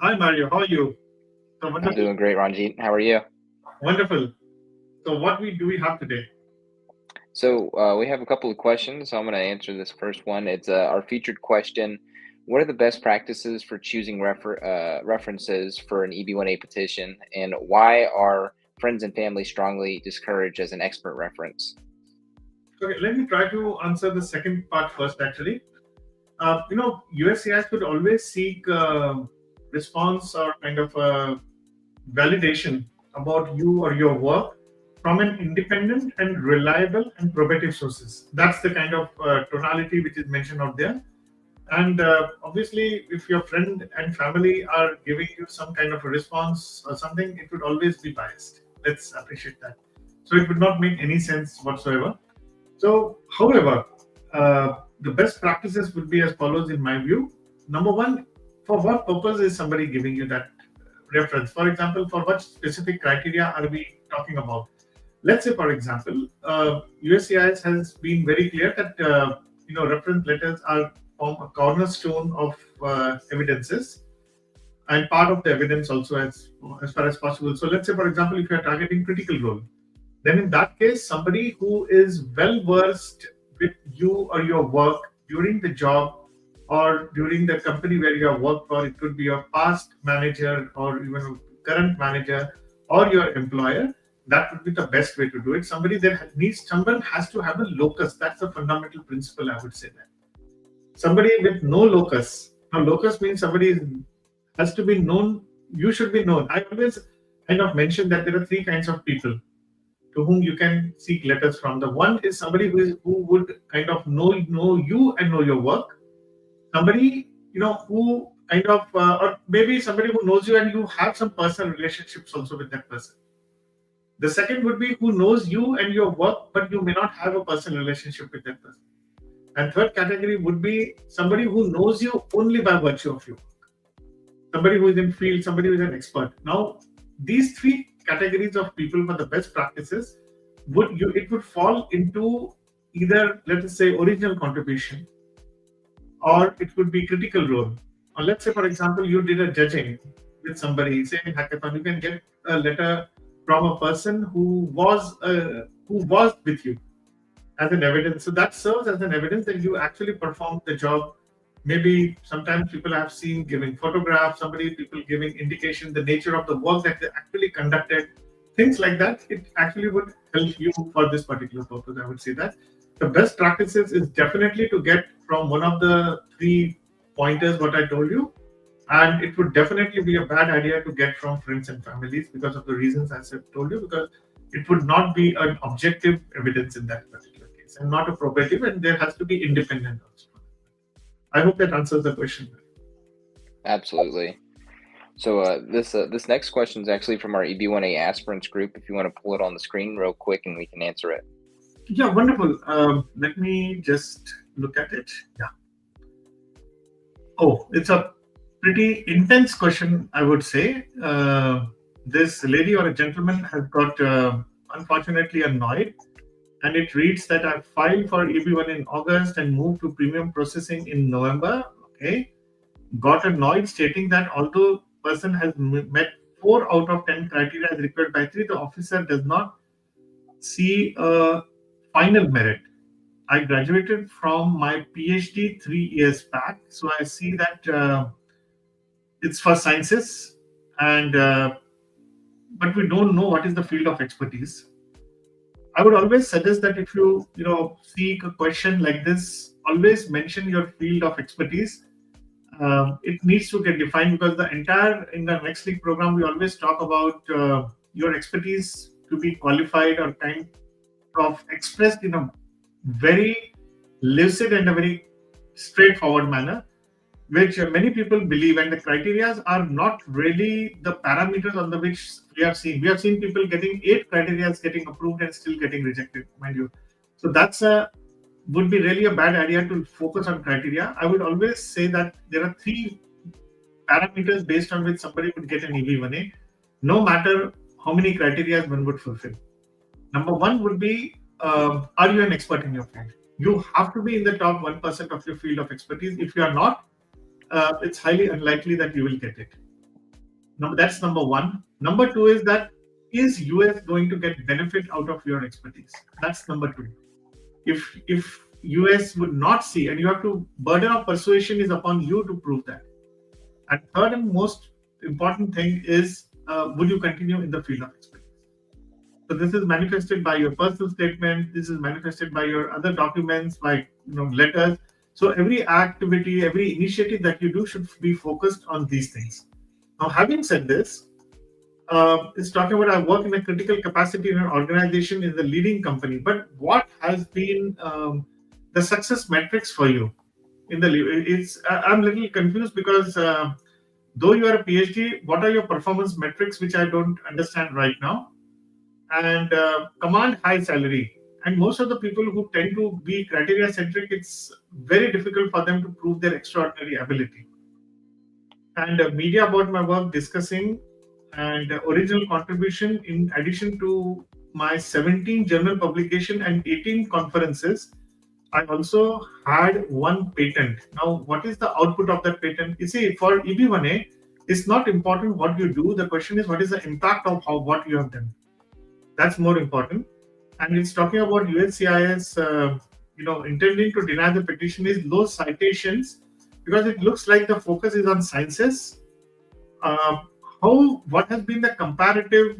Hi Mario, how are you? So I'm wonderful, doing great, Ranjeet. How are you? wonderful. So what we do we have today? We have a couple of questions. So I'm going to answer this first one. It's our featured question. What are the best practices for choosing references for an EB1A petition, and why are friends and family strongly discouraged as an expert reference? Okay, let me try to answer the second part first. Actually, USCIS could always seek response or kind of validation about you or your work from an independent and reliable and probative sources. That's the kind of tonality which is mentioned out there. And obviously, if your friend and family are giving you some kind of a response or something, it would always be biased. Let's appreciate that. So it would not make any sense whatsoever. So, however, the best practices would be as follows in my view. Number one, for what purpose is somebody giving you that reference? For example, for what specific criteria are we talking about? Let's say, for example, USCIS has been very clear that reference letters are form a cornerstone of evidences and part of the evidence also as far as possible. So let's say, for example, if you are targeting critical role, then in that case, somebody who is well versed with you or your work during the job or during the company where you have worked for, it could be your past manager or even a current manager or your employer. That would be the best way to do it. Somebody that needs someone has to have a locus. That's a fundamental principle, I would say that. Somebody with no locus. Now, locus means has to be known. You should be known. I always kind of mention that there are three kinds of people to whom you can seek letters from. The one is somebody who would kind of know you and know your work. Somebody who kind of or maybe somebody who knows you and you have some personal relationships also with that person. The second would be who knows you and your work, but you may not have a personal relationship with that person. And third category would be somebody who knows you only by virtue of you. Somebody who is in field, somebody who is an expert. Now, these three categories of people for the best practices it would fall into either, let us say, original contribution, or it could be critical role. Or let's say, for example, you did a judging with somebody, say in hackathon, you can get a letter from a person who was with you as an evidence. So that serves as an evidence that you actually performed the job. Maybe sometimes people have seen giving photographs, somebody people giving indication the nature of the work that they actually conducted, things like that. It actually would help you for this particular purpose. I would say that the best practices is definitely to get from one of the three pointers what I told you, and it would definitely be a bad idea to get from friends and families because of the reasons as I've told you, because it would not be an objective evidence in that particular case and not a probative, and there has to be independent also. I hope that answers the question. Absolutely. This next question is actually from our EB1A Aspirants group. If you want to pull it on the screen real quick, and we can answer it. Yeah, wonderful. Let me just look at it. Yeah. Oh, it's a pretty intense question, I would say. This lady or a gentleman has got unfortunately annoyed, and it reads that I filed for EB1 in August and moved to premium processing in November. Okay, got annoyed, stating that although person has met 4 out of 10 criteria as required by 3, the officer does not see a final merit. I graduated from my PhD 3 years back, so I see that it's for sciences, and but we don't know what is the field of expertise. I would always suggest that if you seek a question like this, always mention your field of expertise. It needs to get defined because in the next week program we always talk about your expertise to be qualified or kind of expressed in a very lucid and a very straightforward manner, which many people believe, and the criteria are not really the parameters on the which we have seen. We have seen people getting 8 criteria getting approved and still getting rejected, mind you. So that's a would be really a bad idea to focus on criteria. I would always say that there are 3 parameters based on which somebody would get an EB1A, no matter how many criteria one would fulfill. Number one would be, are you an expert in your field? You have to be in the top 1% of your field of expertise. If you are not, it's highly unlikely that you will get it. That's number one. Number two is that is US going to get benefit out of your expertise? That's number two. If US would not see, and you have to burden of persuasion is upon you to prove that. And third and most important thing is would you continue in the field of expertise? So this is manifested by your personal statement. This is manifested by your other documents, like letters. So every activity, every initiative that you do should be focused on these things. Now, having said this, it's talking about I work in a critical capacity in an organization in the leading company. But what has been the success metrics for you in the? I'm a little confused because though you are a PhD, what are your performance metrics, which I don't understand right now? And command high salary. And most of the people who tend to be criteria centric, it's very difficult for them to prove their extraordinary ability. And media about my work discussing and original contribution in addition to my 17 journal publication and 18 conferences. I also had one patent. Now, what is the output of that patent? You see, for EB1A, it's not important what you do. The question is, what is the impact of what you have done? That's more important. And it's talking about USCIS, intending to deny the petition is low citations because it looks like the focus is on sciences. What has been the comparative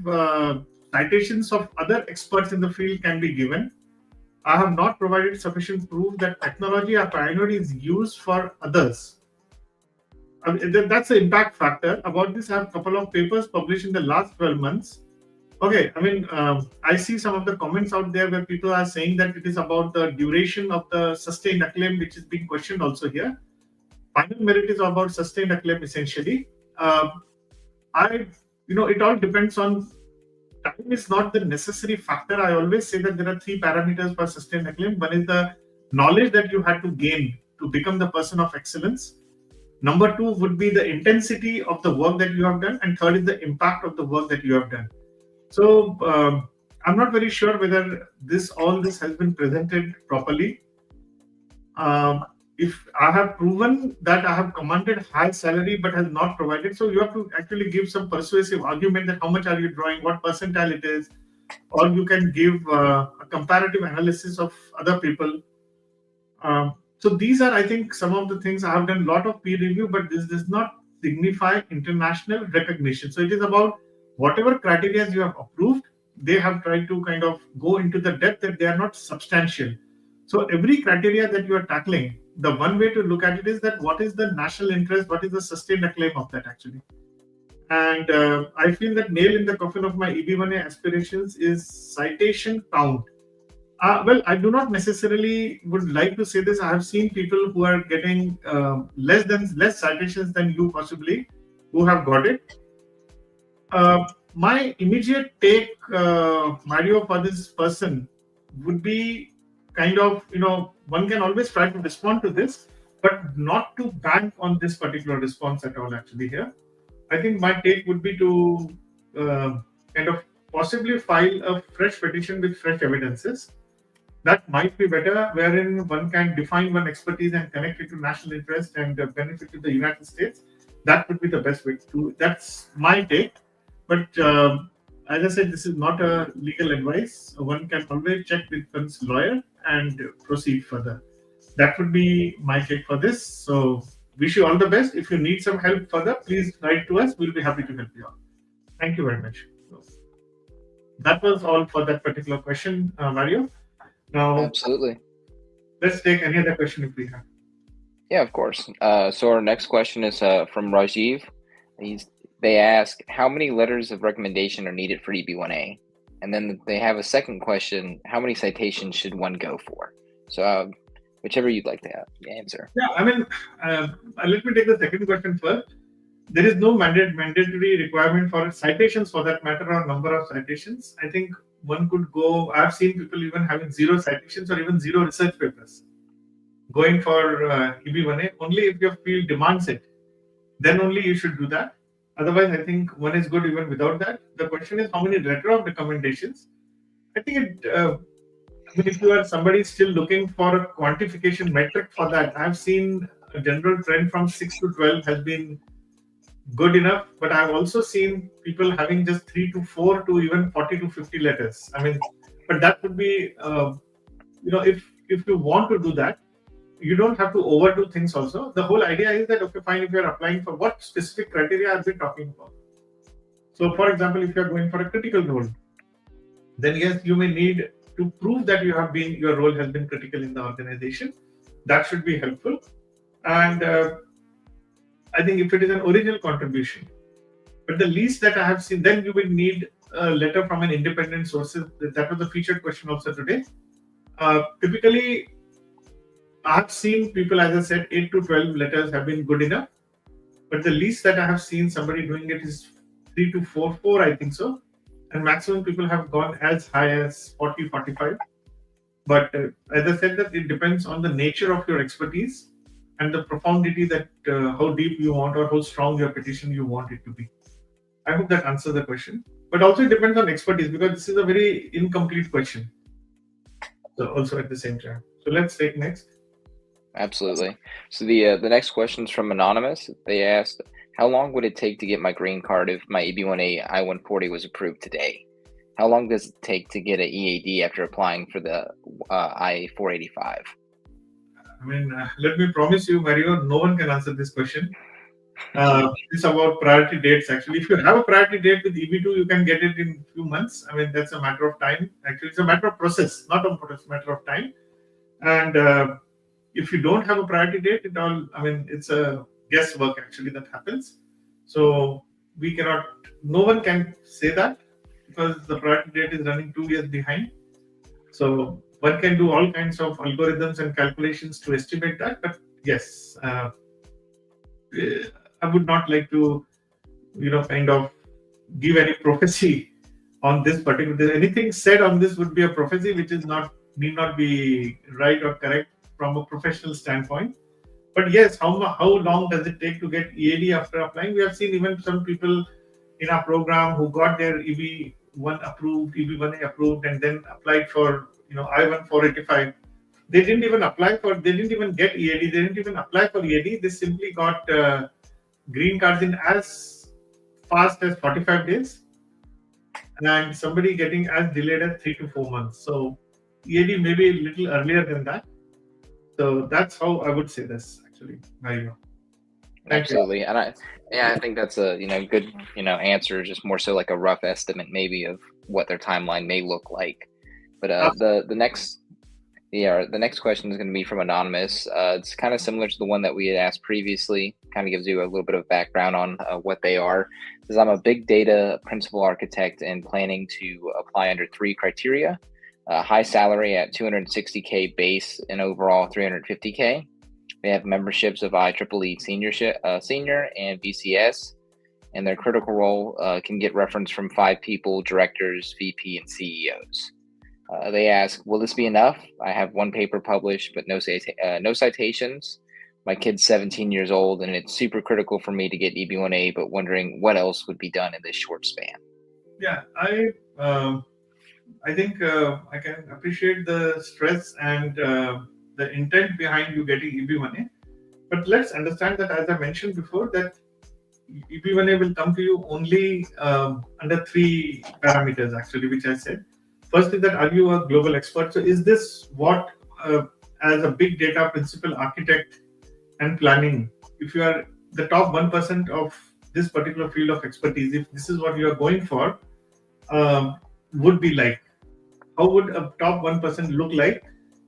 citations of other experts in the field can be given. I have not provided sufficient proof that technology a priori is used for others. That's the impact factor. About this, I have a couple of papers published in the last 12 months. Okay, I see some of the comments out there where people are saying that it is about the duration of the sustained acclaim, which is being questioned also here. Final merit is about sustained acclaim essentially. It all depends on time is not the necessary factor. I always say that there are three parameters for sustained acclaim. One is the knowledge that you had to gain to become the person of excellence. Number two would be the intensity of the work that you have done. And third is the impact of the work that you have done. So I'm not very sure whether all this has been presented properly. If I have proven that I have commanded high salary but has not provided, so you have to actually give some persuasive argument that how much are you drawing, what percentile it is, or you can give a comparative analysis of other people. So these are, I think, some of the things. I have done a lot of peer review, but this does not signify international recognition. So it is about whatever criteria you have approved, they have tried to kind of go into the depth that they are not substantial. So every criteria that you are tackling, the one way to look at it is that what is the national interest, what is the sustained acclaim of that actually. And I feel that nail in the coffin of my EB1A aspirations is citation count. Well, I do not necessarily would like to say this. I have seen people who are getting less citations than you possibly, who have got it. My immediate take, Mario, for this person would be kind of, one can always try to respond to this, but not to bank on this particular response at all, actually, here. I think my take would be to kind of possibly file a fresh petition with fresh evidences. That might be better, wherein one can define one expertise and connect it to national interest and benefit to the United States. That would be the best way to do it. That's my take. But as I said, this is not a legal advice. One can always check with one's lawyer and proceed further. That would be my take for this. So wish you all the best. If you need some help further, please write to us. We'll be happy to help you out. Thank you very much. That was all for that particular question, Mario. Now, absolutely. Let's take any other question if we have. Yeah, of course. So our next question is from Rajiv. They ask, how many letters of recommendation are needed for EB1A? And then they have a second question, how many citations should one go for? So whichever you'd like to answer. Yeah, let me take the second question first. There is no mandatory requirement for citations for that matter or number of citations. I think one could go, I've seen people even having 0 citations or even 0 research papers. Going for EB1A, only if your field demands it, then only you should do that. Otherwise, I think one is good even without that. The question is how many letter of recommendations. I think if you are somebody still looking for a quantification metric for that, I've seen a general trend from 6 to 12 has been good enough, but I've also seen people having just 3 to 4 to even 40 to 50 letters. I mean, but that would be, if you want to do that, you don't have to overdo things also. The whole idea is that, okay, fine, if you're applying for what specific criteria I've been talking about. So, for example, if you're going for a critical role, then yes, you may need to prove that your role has been critical in the organization. That should be helpful. And I think if it is an original contribution, but the least that I have seen, then you will need a letter from an independent source. That was the featured question also today. Typically, I've seen people, as I said, 8 to 12 letters have been good enough. But the least that I have seen somebody doing it is 3 to 4, I think so. And maximum people have gone as high as 40, 45. But as I said, that it depends on the nature of your expertise and the profundity that how deep you want or how strong your petition you want it to be. I hope that answers the question. But also it depends on expertise, because this is a very incomplete question. So also at the same time. So let's take next. Absolutely. So the next question is from Anonymous. They asked, how long would it take to get my green card if my EB1A I-140 was approved today? How long does it take to get an EAD after applying for the I-485? I mean, let me promise you, Mario, no one can answer this question. It's about priority dates. Actually, if you have a priority date with EB2, you can get it in a few months. I mean, that's a matter of time. Actually, it's a matter of process, not a matter of time. And if you don't have a priority date, it's a guesswork actually that happens. So no one can say that, because the priority date is running 2 years behind. So one can do all kinds of algorithms and calculations to estimate that. But yes, I would not like to, kind of give any prophecy on this particular. Anything said on this would be a prophecy, which need not be right or correct from a professional standpoint. But yes, how long does it take to get EAD after applying? We have seen even some people in our program who got their EB1 approved, EB1A approved, and then applied for I-485. They didn't even get EAD. They didn't even apply for EAD. They simply got green cards in as fast as 45 days, and somebody getting as delayed as 3 to 4 months. So EAD may be a little earlier than that. So that's how I would say this, actually, Mario. Absolutely. And I think that's a good answer, just more so like a rough estimate maybe of what their timeline may look like. But the next question is going to be from Anonymous. It's kind of similar to the one that we had asked previously. Kind of gives you a little bit of background on what they are. It says, I'm a big data principal architect and planning to apply under 3 criteria: high salary at 260K base and overall 350K. They have memberships of IEEE senior and BCS, and their critical role can get reference from 5 people: directors, VP, and CEOs. They ask, will this be enough? I have 1 paper published, but no citations. My kid's 17 years old, and it's super critical for me to get EB1A, but wondering what else would be done in this short span. Yeah, I think I can appreciate the stress and the intent behind you getting EB1A. But let's understand that, as I mentioned before, that EB1A will come to you only under 3 parameters, actually, which I said. First is that, are you a global expert? So is this what, as a big data principal architect and planning, if you are the top 1% of this particular field of expertise, if this is what you are going for, would be like, how would a top 1% look like?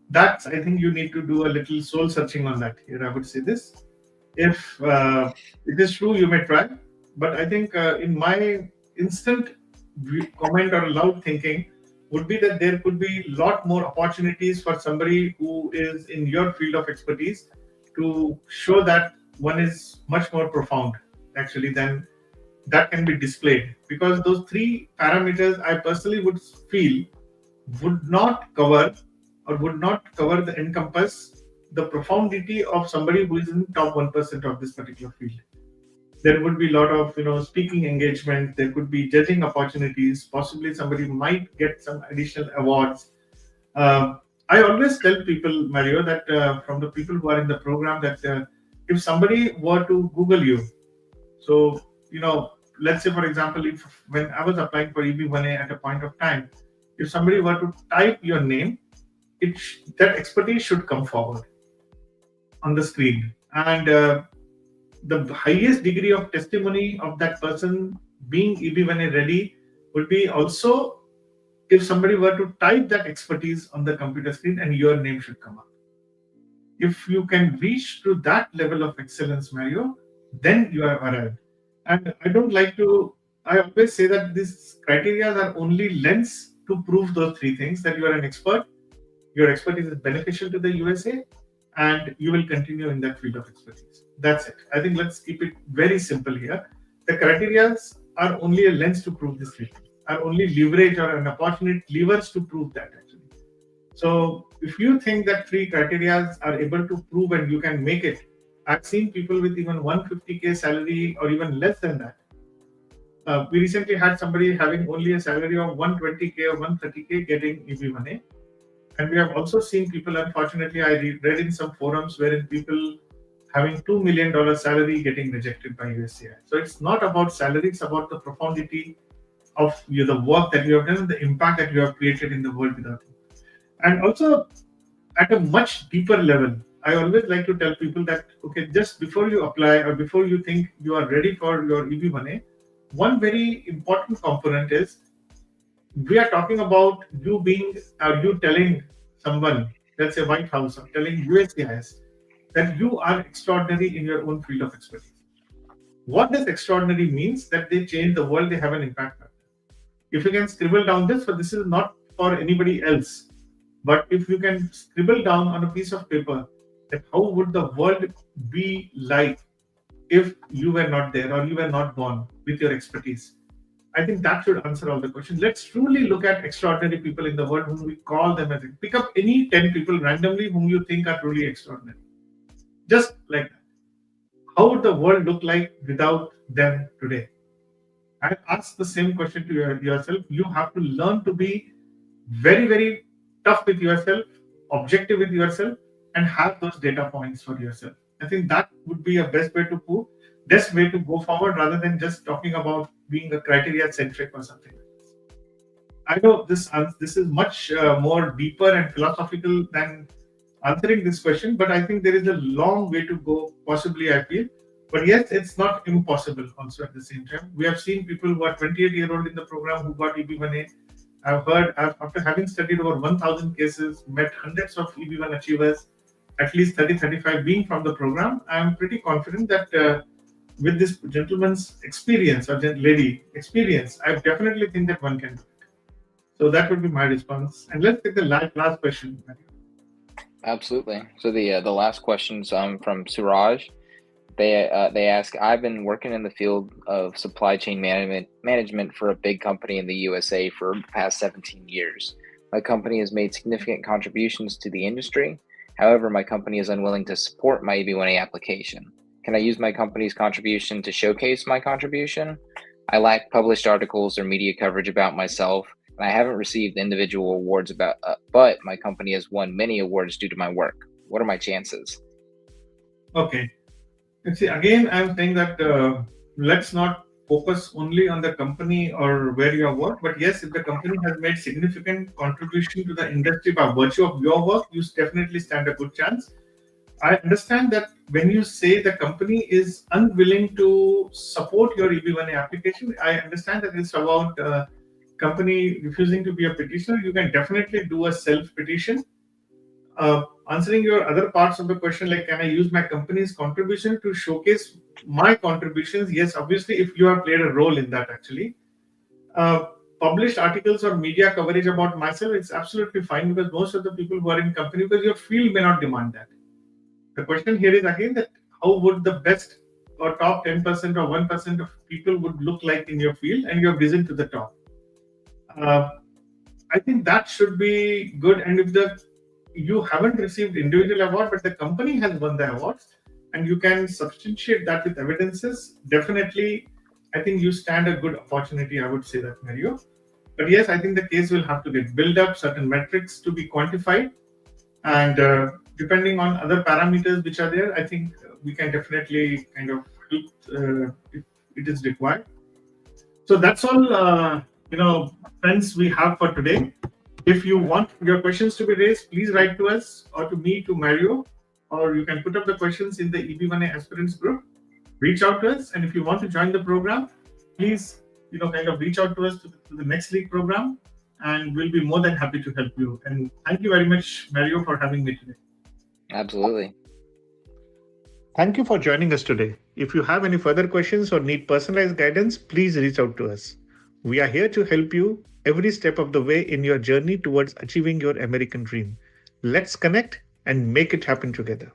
That's, I think you need to do a little soul searching on that. Here I would say this. If it is true, you may try. But I think in my instant comment or loud thinking would be that there could be a lot more opportunities for somebody who is in your field of expertise to show that one is much more profound, actually, than that can be displayed. Because those 3 parameters, I personally would feel, would not cover the encompass the profundity of somebody who is in the top 1% of this particular field. There would be a lot of speaking engagement. There could be judging opportunities. Possibly somebody might get some additional awards. I always tell people, Mario, that from the people who are in the program, that if somebody were to Google you, So, let's say, for example, if when I was applying for EB1A at a point of time, if somebody were to type your name, that expertise should come forward on the screen. And the highest degree of testimony of that person being EB1A ready would be also if somebody were to type that expertise on the computer screen and your name should come up. If you can reach to that level of excellence, Mario, then you have arrived. And I always say that these criteria are only lens to prove those three things, that you are an expert, your expertise is beneficial to the USA, and you will continue in that field of expertise. That's it. I think let's keep it very simple here. The criteria are only a lens to prove this three things, are only leverage or an opportunity levers to prove that actually. So if you think that three criteria are able to prove and you can make it, I've seen people with even 150K salary or even less than that. We recently had somebody having only a salary of 120K or 130K getting EB1A. And we have also seen people, unfortunately, I read in some forums wherein people having $2 million salary getting rejected by USCI. So it's not about salary, it's about the profundity of the work that you have done and the impact that you have created in the world without you. And also, at a much deeper level, I always like to tell people that, okay, just before you apply or before you think you are ready for your EB1A, one very important component is we are talking about you telling someone, let's say White House, or telling USCIS that you are extraordinary in your own field of expertise. What does extraordinary means? That they change the world, they have an impact factor. If you can scribble down this, but this is not for anybody else, but if you can scribble down on a piece of paper that how would the world be like if you were not there or you were not born with your expertise, I think that should answer all the questions. Let's truly look at extraordinary people in the world whom we call them as. Pick up any 10 people randomly whom you think are truly extraordinary. Just like that. How would the world look like without them today? I ask the same question to yourself. You have to learn to be very, very tough with yourself, objective with yourself, and have those data points for yourself. I think that would be a best way to go forward rather than just talking about being a criteria centric or something like this. I know this is much more deeper and philosophical than answering this question, but I think there is a long way to go, possibly, I feel. But yes, it's not impossible also at the same time. We have seen people who are 28-year-old in the program who got EB1A. I've heard, after having studied over 1,000 cases, met hundreds of EB1 achievers, at least 30-35 being from the program. I'm pretty confident that with this gentleman's experience or lady experience, I definitely think that one can do it. So that would be my response. And let's take the last question. Absolutely. So the last question's from Suraj. They ask, I've been working in the field of supply chain management for a big company in the USA for the past 17 years. My company has made significant contributions to the industry. However, my company is unwilling to support my EB1A application. Can I use my company's contribution to showcase my contribution? I lack published articles or media coverage about myself, and I haven't received individual awards but my company has won many awards due to my work. What are my chances? Okay. See, again, I'm saying that let's not focus only on the company or where you have worked, but yes, if the company has made significant contribution to the industry by virtue of your work, you definitely stand a good chance. I understand that when you say the company is unwilling to support your EB1A application, I understand that it's about company refusing to be a petitioner. You can definitely do a self-petition. Answering your other parts of the question, like can I use my company's contribution to showcase my contributions? Yes, obviously, if you have played a role in that actually. Published articles or media coverage about myself, it's absolutely fine because most of the people who are in company, because your field may not demand that. The question here is again that how would the best or top 10% or 1% of people would look like in your field and you have risen to the top. I think that should be good. And if you haven't received individual award, but the company has won the awards, and you can substantiate that with evidences, definitely, I think you stand a good opportunity, I would say that, Mario. But yes, I think the case will have to get built up, certain metrics to be quantified, and depending on other parameters which are there, I think we can definitely kind of help. If it is required. So that's all, friends, we have for today. If you want your questions to be raised, please write to us or to me, to Mario, or you can put up the questions in the EB1A Aspirants group. Reach out to us, and if you want to join the program, please, reach out to us to the next league program, and we'll be more than happy to help you. And thank you very much, Mario, for having me today. Absolutely. Thank you for joining us today. If you have any further questions or need personalized guidance, please reach out to us. We are here to help you every step of the way in your journey towards achieving your American dream. Let's connect and make it happen together.